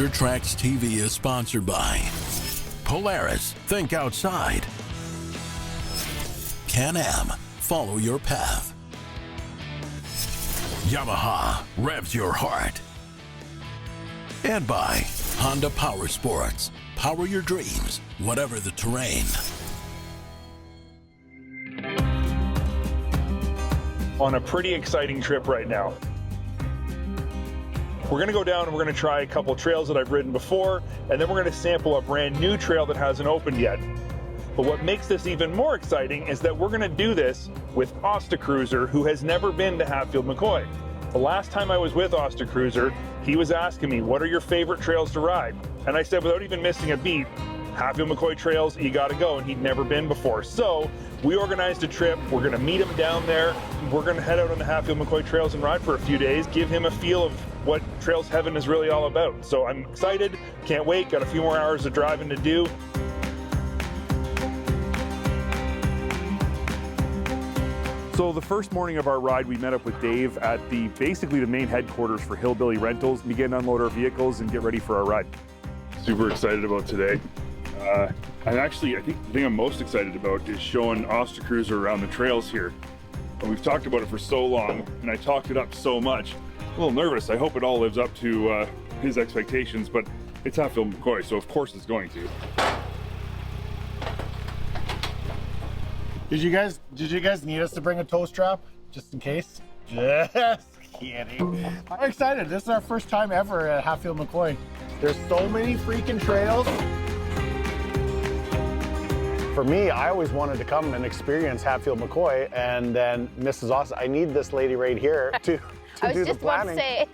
DIRT TRAX TV is sponsored by Polaris, think outside. Can-Am, follow your path. Yamaha, revs your heart. And by Honda Power Sports, power your dreams, whatever the terrain. On a pretty exciting trip right now. We're gonna go down and we're gonna try a couple trails that I've ridden before, and then we're gonna sample a brand new trail that hasn't opened yet. But what makes this even more exciting is that we're gonna do this with Ostacruiser, who has never been to Hatfield McCoy. The last time I was with Ostacruiser, he was asking me, what are your favorite trails to ride? And I said, without even missing a beat, Hatfield McCoy Trails, you gotta go, and he'd never been before. So we organized a trip. We're gonna meet him down there. We're gonna head out on the Hatfield McCoy Trails and ride for a few days, give him a feel of what Trails Heaven is really all about. So I'm excited, can't wait, got a few more hours of driving to do. So the first morning of our ride, we met up with Dave at basically the main headquarters for Hillbilly Rentals, begin to unload our vehicles and get ready for our ride. Super excited about today. And actually, I think the thing I'm most excited about is showing Ostacruiser around the trails here. And we've talked about it for so long, and I talked it up so much. A little nervous. I hope it all lives up to his expectations, but it's Hatfield McCoy, so of course it's going to. Did you guys need us to bring a tow strap just in case? Just kidding. I'm excited. This is our first time ever at Hatfield McCoy. There's so many freaking trails. For me, I always wanted to come and experience Hatfield McCoy, and then Mrs. Austin, I need this lady right here to do the planning. I was just about to say.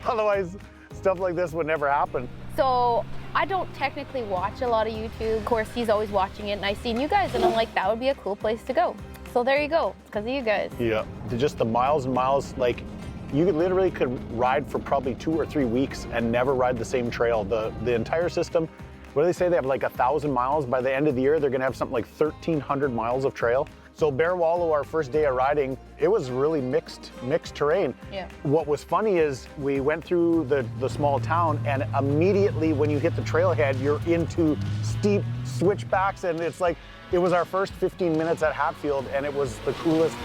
Otherwise, stuff like this would never happen. So I don't technically watch a lot of YouTube. Of course, he's always watching it, and I seen you guys, and I'm like, that would be a cool place to go. So there you go. It's because of you guys. Yeah, just the miles and miles, like, you literally could ride for probably 2 or 3 weeks and never ride the same trail. The entire system, what do they say? They have like 1,000 miles. By the end of the year, they're gonna have something like 1,300 miles of trail. So Bear Wallow, our first day of riding, it was really mixed terrain. Yeah. What was funny is we went through the small town, and immediately when you hit the trailhead, you're into steep switchbacks, and it's like, it was our first 15 minutes at Hatfield, and it was the coolest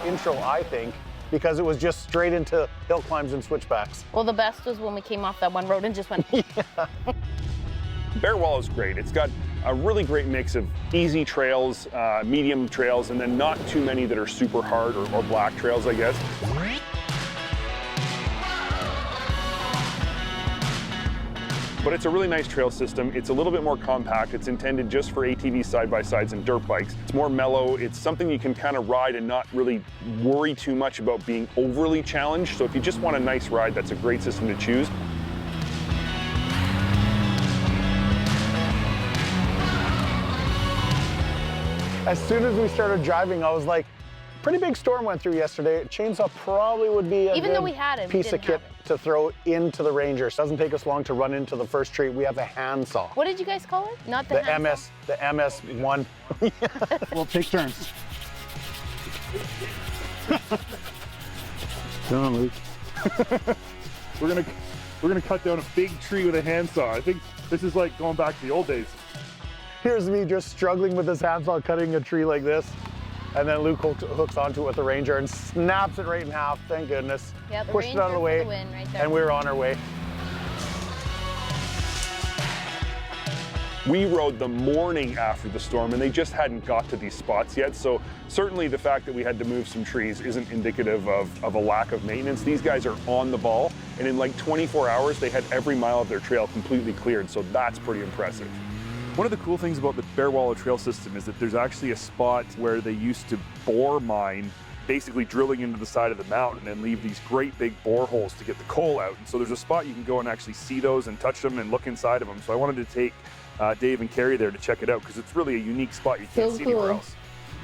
intro, I think, because it was just straight into hill climbs and switchbacks. Well, the best was when we came off that one road and just went. Yeah. Bear Wallow is great. It's got a really great mix of easy trails, medium trails, and then not too many that are super hard or black trails, I guess. But it's a really nice trail system. It's a little bit more compact. It's intended just for ATV side-by-sides and dirt bikes. It's more mellow. It's something you can kind of ride and not really worry too much about being overly challenged. So if you just want a nice ride, that's a great system to choose. As soon as we started driving, I was like, pretty big storm went through yesterday. Chainsaw probably would be a Even though we had it, piece of kit to throw into the Ranger. It doesn't take us long to run into the first tree. We have a handsaw. What did you guys call it? Not the handsaw? The MS1. We'll take turns. Come on, Luke. We're gonna cut down a big tree with a handsaw. I think this is like going back to the old days. Here's me just struggling with this handsaw, cutting a tree like this. And then Luke hooks onto it with the Ranger and snaps it right in half, thank goodness. Yeah, the pushed it out of the way, right there. and we were on our way. We rode the morning after the storm, and they just hadn't got to these spots yet. So certainly the fact that we had to move some trees isn't indicative of a lack of maintenance. These guys are on the ball, and in like 24 hours, they had every mile of their trail completely cleared. So that's pretty impressive. One of the cool things about the Bear Wallow trail system is that there's actually a spot where they used to bore mine, basically drilling into the side of the mountain and leave these great big boreholes to get the coal out. And so there's a spot you can go and actually see those and touch them and look inside of them. So I wanted to take Dave and Carrie there to check it out, because it's really a unique spot you can't see anywhere else.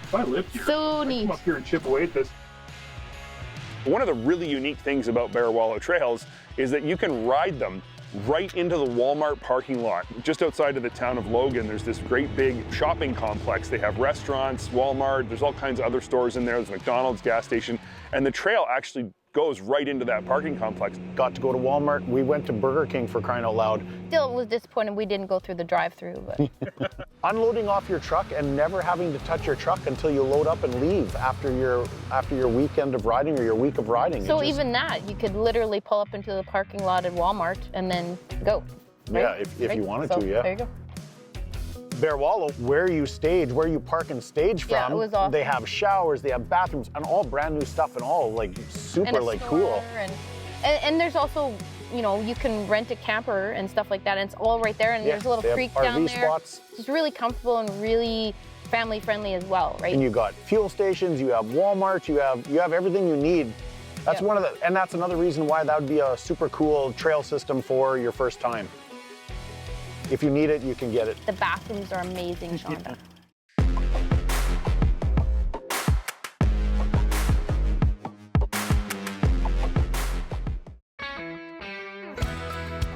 If I lived here, so neat. I'd come up here and chip away at this. One of the really unique things about Bear Wallow trails is that you can ride them right into the Walmart parking lot. Just outside of the town of Logan, there's this great big shopping complex. They have restaurants, Walmart, there's all kinds of other stores in there. There's McDonald's, gas station, and the trail actually goes right into that parking complex. Got to go to Walmart. We went to Burger King, for crying out loud. Still was disappointed we didn't go through the drive-through, but Unloading off your truck and never having to touch your truck until you load up and leave after your weekend of riding or your week of riding. so even that, you could literally pull up into the parking lot at Walmart and then go. Right? Yeah, if you wanted to, yeah. There you go. Bear Wallow, where you park and stage from, Yeah, it was awesome. they have showers, they have bathrooms, and all brand new stuff, and all like super And a like store, cool. And there's also, you know, you can rent a camper and stuff like that, and it's all right there, and Yeah, there's a little they have creek RV down there. spots. It's really comfortable and really family friendly as well, right? And you got fuel stations, you have Walmart, you have everything you need. That's Yeah. and that's another reason why that would be a super cool trail system for your first time. If you need it, you can get it. The bathrooms are amazing, Shonda.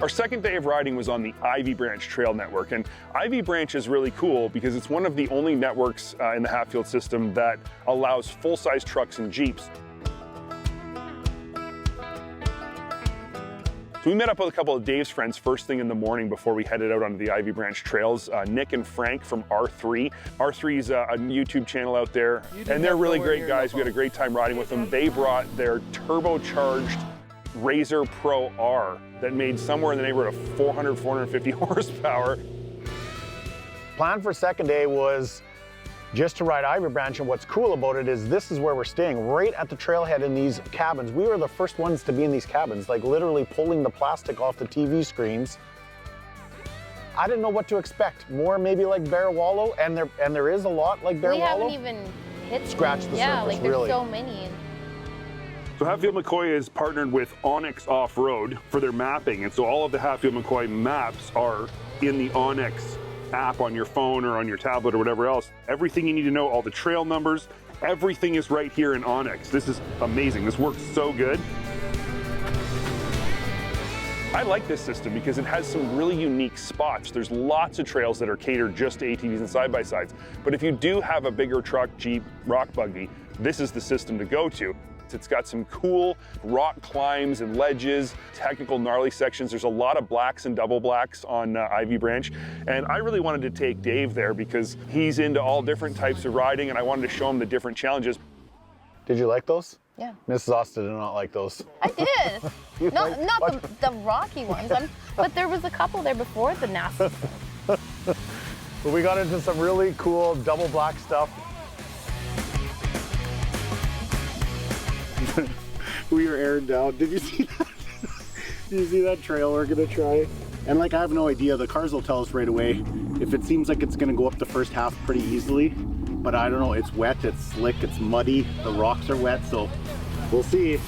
Our second day of riding was on the Ivy Branch Trail Network, and Ivy Branch is really cool because it's one of the only networks in the Hatfield system that allows full-size trucks and Jeeps. So we met up with a couple of Dave's friends first thing in the morning before we headed out onto the Ivy Branch Trails. Nick and Frank from R3. R3's a YouTube channel out there, and they're really great guys. We had a great time riding with them. They brought their turbocharged Razor Pro R that made somewhere in the neighborhood of 400, 450 horsepower. Plan for second day was just to ride Ivy Branch, and what's cool about it is this is where we're staying, right at the trailhead in these cabins. We were the first ones to be in these cabins, like literally pulling the plastic off the TV screens. I didn't know what to expect. More maybe like Bear Wallow, and there is a lot like Bear Wallow. We haven't even hit Scratched the yeah, surface, like there's really. so many. So Hatfield McCoy is partnered with Onyx Off-Road for their mapping, and so all of the Hatfield McCoy maps are in the Onyx app on your phone or on your tablet or whatever else. Everything you need to know, all the trail numbers, everything is right here in Onyx. This is amazing. This works so good. I like this system because it has some really unique spots. There's lots of trails that are catered just to ATVs and side-by-sides. But if you do have a bigger truck, Jeep, rock buggy, this is the system to go to. It's got some cool rock climbs and ledges, technical gnarly sections. There's a lot of blacks and double blacks on Ivy Branch. And I really wanted to take Dave there because he's into all different types of riding, and I wanted to show him the different challenges. Did you like those? Yeah. Mrs. Austin did not like those. I did. not the rocky ones, but there was a couple there before the nasty. But we got into some really cool double black stuff. We are airing down. Did you see that? Did you see that trail we're gonna try? And like, I have no idea. The cars will tell us right away if it seems like it's gonna go up the first half pretty easily. But I don't know, it's wet, it's slick, it's muddy, the rocks are wet, so we'll see.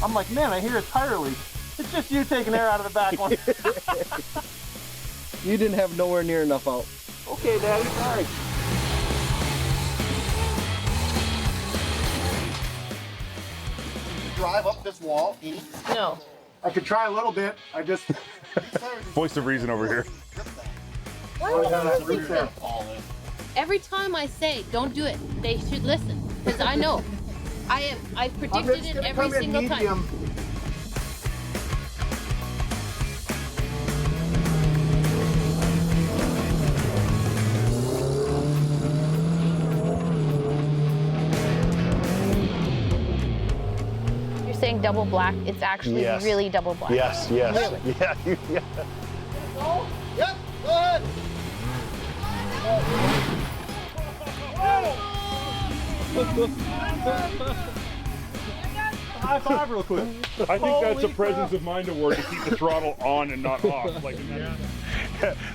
I'm like, man, I hear a tire leak. It's just you taking air out of the back one. You didn't have nowhere near enough out. Okay, Daddy, all right. Drive up this wall, eat. No. I could try a little bit. I just. Voice of reason over here. Every time I say don't do it, they should listen because I know. I've predicted it every single time. You're saying double black. It's actually Yes. really double black. Yes, yes. Really? Yeah, yeah. Yep, go ahead. High five real quick. I think that's a presence of mind award to keep the throttle on and not off. Like,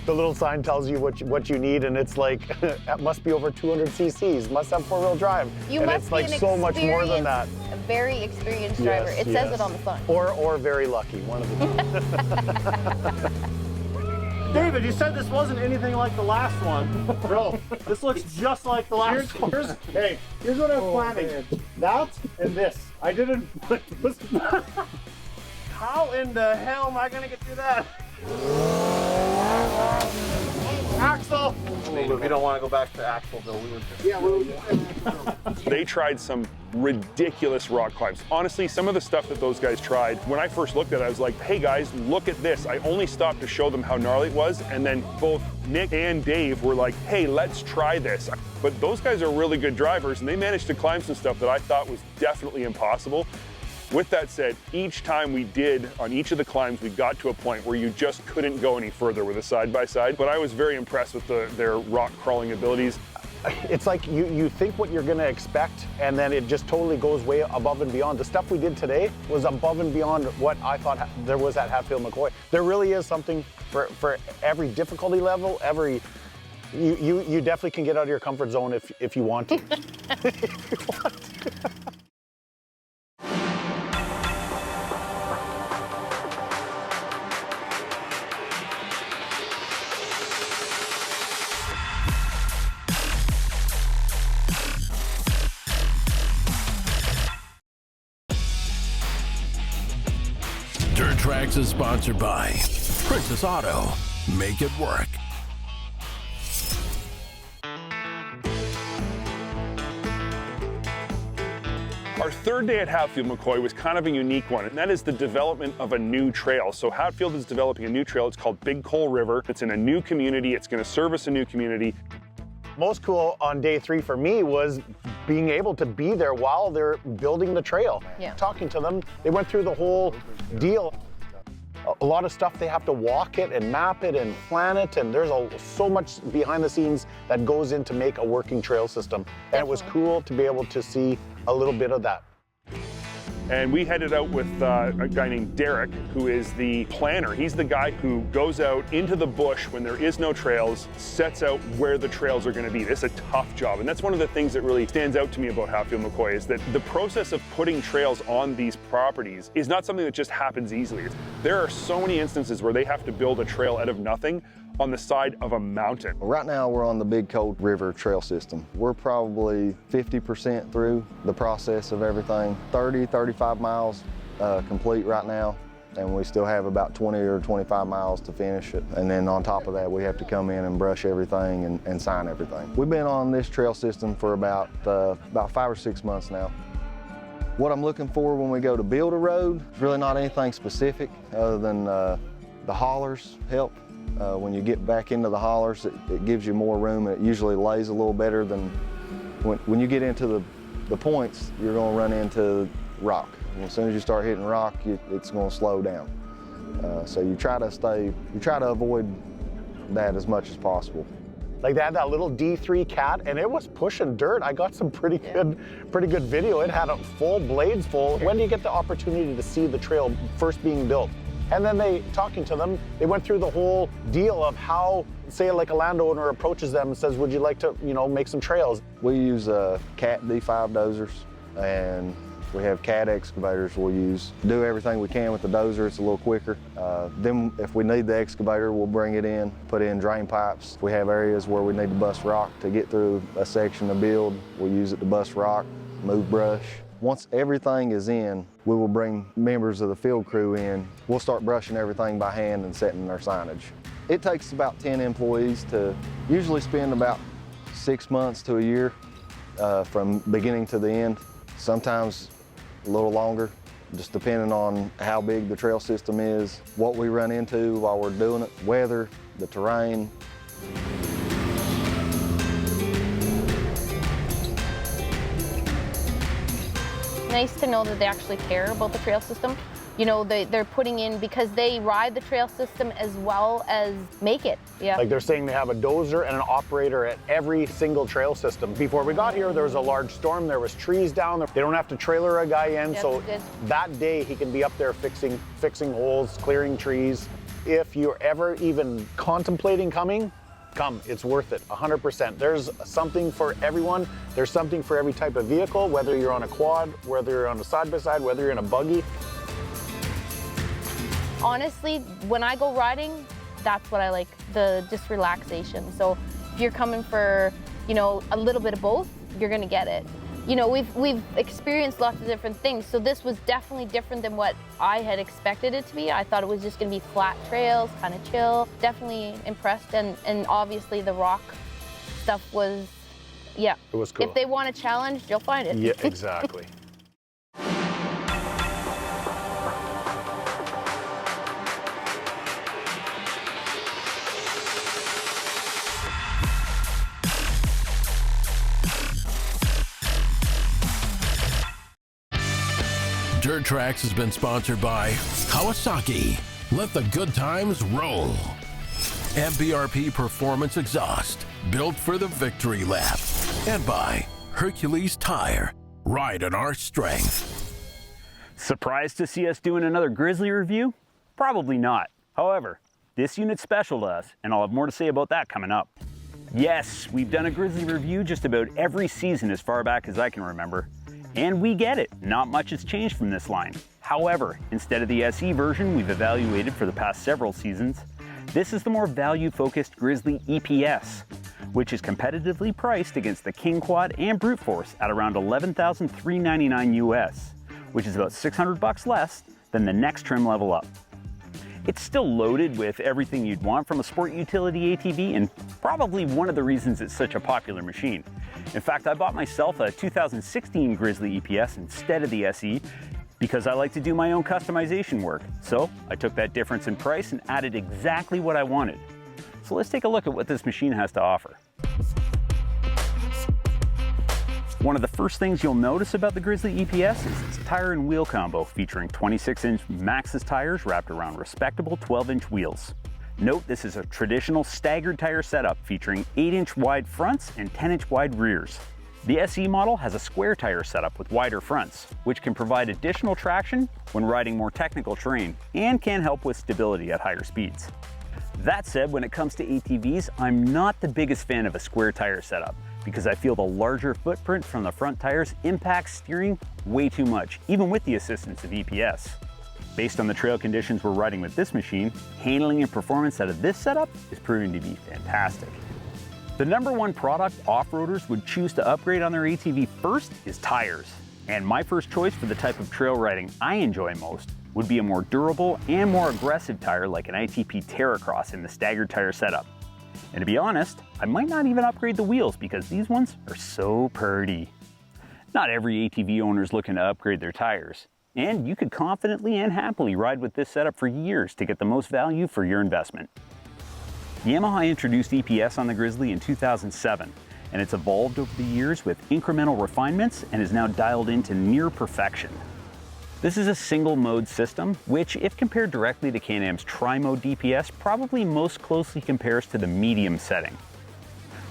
The little sign tells you what you need, and it's like, that must be over 200 cc's, must have four-wheel drive. You and must it's be like an so much more than that. A very experienced driver. Yes, It says yes. it on the sign. Or very lucky, one of the two. David, you said this wasn't anything like the last one. Bro, this looks just like the last one. Here's what I was planning. Man. That and this. I didn't. How in the hell am I gonna get through that? Axel! We don't want to go back to Axelville. They tried some ridiculous rock climbs. Honestly, some of the stuff that those guys tried, when I first looked at it, I was like, hey guys, look at this. I only stopped to show them how gnarly it was, and then both Nick and Dave were like, hey, let's try this. But those guys are really good drivers, and they managed to climb some stuff that I thought was definitely impossible. With that said, each time we did, on each of the climbs, we got to a point where you just couldn't go any further with a side-by-side. But I was very impressed with their rock crawling abilities. It's like you think what you're gonna expect, and then it just totally goes way above and beyond. The stuff we did today was above and beyond what I thought there was at Hatfield McCoy. There really is something for every difficulty level, you definitely can get out of your comfort zone if you want to. If you want to. Dirt Tracks is sponsored by Princess Auto. Make it work. Our third day at Hatfield McCoy was kind of a unique one, and that is the development of a new trail. So Hatfield is developing a new trail. It's called Big Coal River. It's in a new community. It's going to service a new community. Most cool on day 3 for me was being able to be there while they're building the trail. Yeah. Talking to them, they went through the whole deal. A lot of stuff, they have to walk it and map it and plan it, and there's so much behind the scenes that goes in to make a working trail system. And it was cool to be able to see a little bit of that. And we headed out with a guy named Derek, who is the planner. He's the guy who goes out into the bush when there is no trails, sets out where the trails are going to be. It's a tough job, and that's one of the things that really stands out to me about Hatfield McCoy is that the process of putting trails on these properties is not something that just happens easily. There are so many instances where they have to build a trail out of nothing on the side of a mountain. Right now we're on the Big Coal River trail system. We're probably 50% through the process of everything. 35 miles complete right now, and we still have about 20 or 25 miles to finish it. And then on top of that, we have to come in and brush everything and sign everything. We've been on this trail system for about 5 or 6 months now. What I'm looking for when we go to build a road, really not anything specific other than the haulers help. When you get back into the haulers, it gives you more room, and it usually lays a little better than when you get into the points, you're going to run into rock. And as soon as you start hitting rock, it's going to slow down. So you try to avoid that as much as possible. Like they had that little D3 cat, and it was pushing dirt. I got some pretty good video. It had a full blades full. When do you get the opportunity to see the trail first being built? And then talking to them, they went through the whole deal of how, say like a landowner approaches them and says, would you like to, make some trails? We use Cat D5 dozers, and we have Cat excavators we'll use. Do everything we can with the dozer, it's a little quicker. Then if we need the excavator, we'll bring it in, put in drain pipes. If we have areas where we need to bust rock to get through a section to build, we'll use it to bust rock, move brush. Once everything is in, we will bring members of the field crew in. We'll start brushing everything by hand and setting our signage. It takes about 10 employees to usually spend about 6 months to a year from beginning to the end. Sometimes a little longer, just depending on how big the trail system is, what we run into while we're doing it, weather, the terrain. Nice to know that they actually care about the trail system. They're putting in, because they ride the trail system as well as make it. Yeah. Like they're saying they have a dozer and an operator at every single trail system. Before we got here, there was a large storm, there was trees down there. They don't have to trailer a guy in, so good. That day he can be up there fixing holes, clearing trees. If you're ever even contemplating coming, come, it's worth it, 100%. There's something for everyone. There's something for every type of vehicle, whether you're on a quad, whether you're on a side-by-side, whether you're in a buggy. Honestly, when I go riding, that's what I like, just relaxation. So if you're coming for, a little bit of both, you're gonna get it. you know, we've experienced lots of different things, so this was definitely different than what I had expected it to be. I thought it was just going to be flat trails, kind of chill. Definitely impressed, and obviously the rock stuff was, yeah. It was cool. If they want a challenge, you'll find it. Yeah, exactly. Dirt Tracks has been sponsored by Kawasaki. Let the good times roll. And BRP Performance Exhaust, built for the victory lap. And by Hercules Tire. Ride in our strength. Surprised to see us doing another Grizzly review? Probably not. However, this unit's special to us, and I'll have more to say about that coming up. Yes, we've done a Grizzly review just about every season as far back as I can remember. And we get it, not much has changed from this line. However, instead of the SE version we've evaluated for the past several seasons, this is the more value-focused Grizzly EPS, which is competitively priced against the King Quad and Brute Force at around $11,399 US, which is about $600 less than the next trim level up. It's still loaded with everything you'd want from a sport utility ATV, and probably one of the reasons it's such a popular machine. In fact, I bought myself a 2016 Grizzly EPS instead of the SE because I like to do my own customization work. So I took that difference in price and added exactly what I wanted. So let's take a look at what this machine has to offer. One of the first things you'll notice about the Grizzly EPS is its tire and wheel combo, featuring 26-inch Maxxis tires wrapped around respectable 12-inch wheels. Note this is a traditional staggered tire setup featuring 8-inch wide fronts and 10-inch wide rears. The SE model has a square tire setup with wider fronts, which can provide additional traction when riding more technical terrain and can help with stability at higher speeds. That said, when it comes to ATVs, I'm not the biggest fan of a square tire setup because I feel the larger footprint from the front tires impacts steering way too much, even with the assistance of EPS. Based on the trail conditions we're riding with this machine, handling and performance out of this setup is proving to be fantastic. The number one product off-roaders would choose to upgrade on their ATV first is tires. And my first choice for the type of trail riding I enjoy most would be a more durable and more aggressive tire like an ITP Terracross in the staggered tire setup. And to be honest, I might not even upgrade the wheels because these ones are so purty. Not every ATV owner is looking to upgrade their tires, and you could confidently and happily ride with this setup for years to get the most value for your investment. Yamaha introduced EPS on the Grizzly in 2007, and it's evolved over the years with incremental refinements and is now dialed into near perfection. This is a single mode system, which if compared directly to Can-Am's tri-mode DPS, probably most closely compares to the medium setting.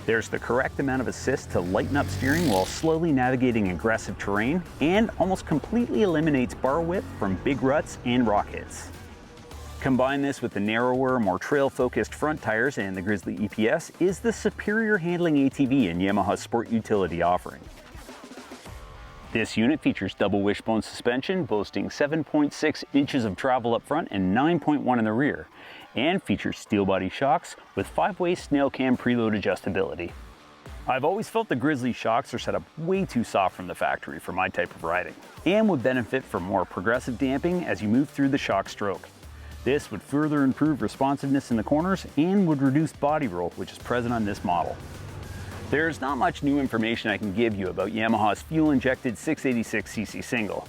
There's the correct amount of assist to lighten up steering while slowly navigating aggressive terrain, and almost completely eliminates bar whip from big ruts and rock hits. Combine this with the narrower, more trail-focused front tires and the Grizzly EPS is the superior handling ATV in Yamaha's sport utility offering. This unit features double wishbone suspension, boasting 7.6 inches of travel up front and 9.1 in the rear, and features steel body shocks with 5-way snail cam preload adjustability. I've always felt the Grizzly shocks are set up way too soft from the factory for my type of riding, and would benefit from more progressive damping as you move through the shock stroke. This would further improve responsiveness in the corners and would reduce body roll, which is present on this model. There's not much new information I can give you about Yamaha's fuel-injected 686cc single.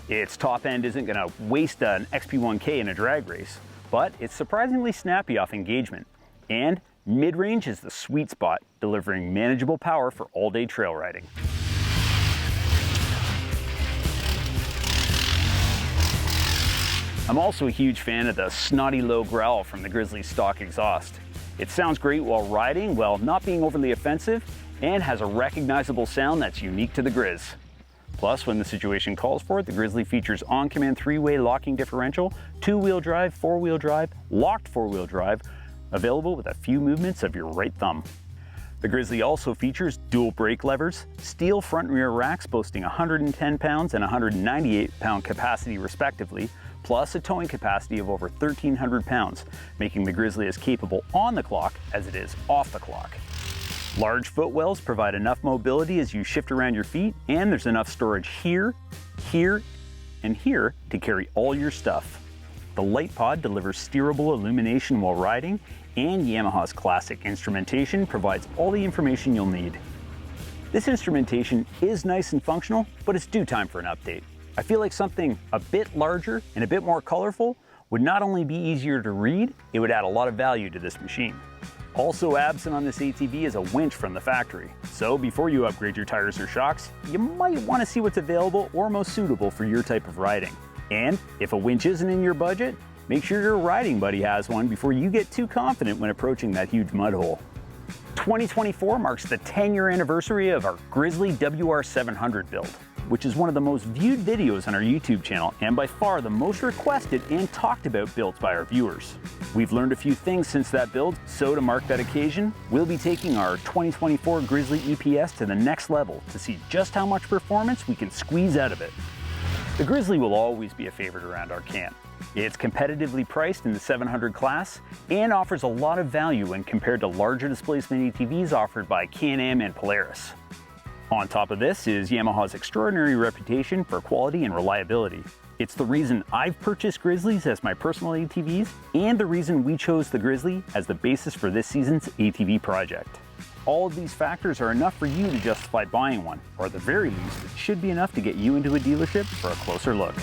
Its top end isn't going to waste an XP1K in a drag race, but it's surprisingly snappy off engagement. And mid-range is the sweet spot, delivering manageable power for all-day trail riding. I'm also a huge fan of the snotty low growl from the Grizzly stock exhaust. It sounds great while riding, while not being overly offensive, and has a recognizable sound that's unique to the Grizz. Plus, when the situation calls for it, the Grizzly features on-command 3-way locking differential, 2-wheel drive, 4-wheel drive, locked 4-wheel drive, available with a few movements of your right thumb. The Grizzly also features dual brake levers, steel front and rear racks boasting 110 pounds and 198 pound capacity respectively, plus a towing capacity of over 1,300 pounds, making the Grizzly as capable on the clock as it is off the clock. Large footwells provide enough mobility as you shift around your feet, and there's enough storage here, here, and here to carry all your stuff. The light pod delivers steerable illumination while riding, and Yamaha's classic instrumentation provides all the information you'll need. This instrumentation is nice and functional, but it's due time for an update. I feel like something a bit larger and a bit more colorful would not only be easier to read, it would add a lot of value to this machine. Also absent on this ATV is a winch from the factory. So before you upgrade your tires or shocks, you might want to see what's available or most suitable for your type of riding. And if a winch isn't in your budget, make sure your riding buddy has one before you get too confident when approaching that huge mud hole. 2024 marks the 10-year anniversary of our Grizzly WR700 build, which is one of the most viewed videos on our YouTube channel and by far the most requested and talked about builds by our viewers. We've learned a few things since that build, so to mark that occasion, we'll be taking our 2024 Grizzly EPS to the next level to see just how much performance we can squeeze out of it. The Grizzly will always be a favorite around our camp. It's competitively priced in the 700 class and offers a lot of value when compared to larger displacement ATVs offered by Can-Am and Polaris. On top of this is Yamaha's extraordinary reputation for quality and reliability. It's the reason I've purchased Grizzlies as my personal ATVs and the reason we chose the Grizzly as the basis for this season's ATV project. All of these factors are enough for you to justify buying one, or at the very least, it should be enough to get you into a dealership for a closer look.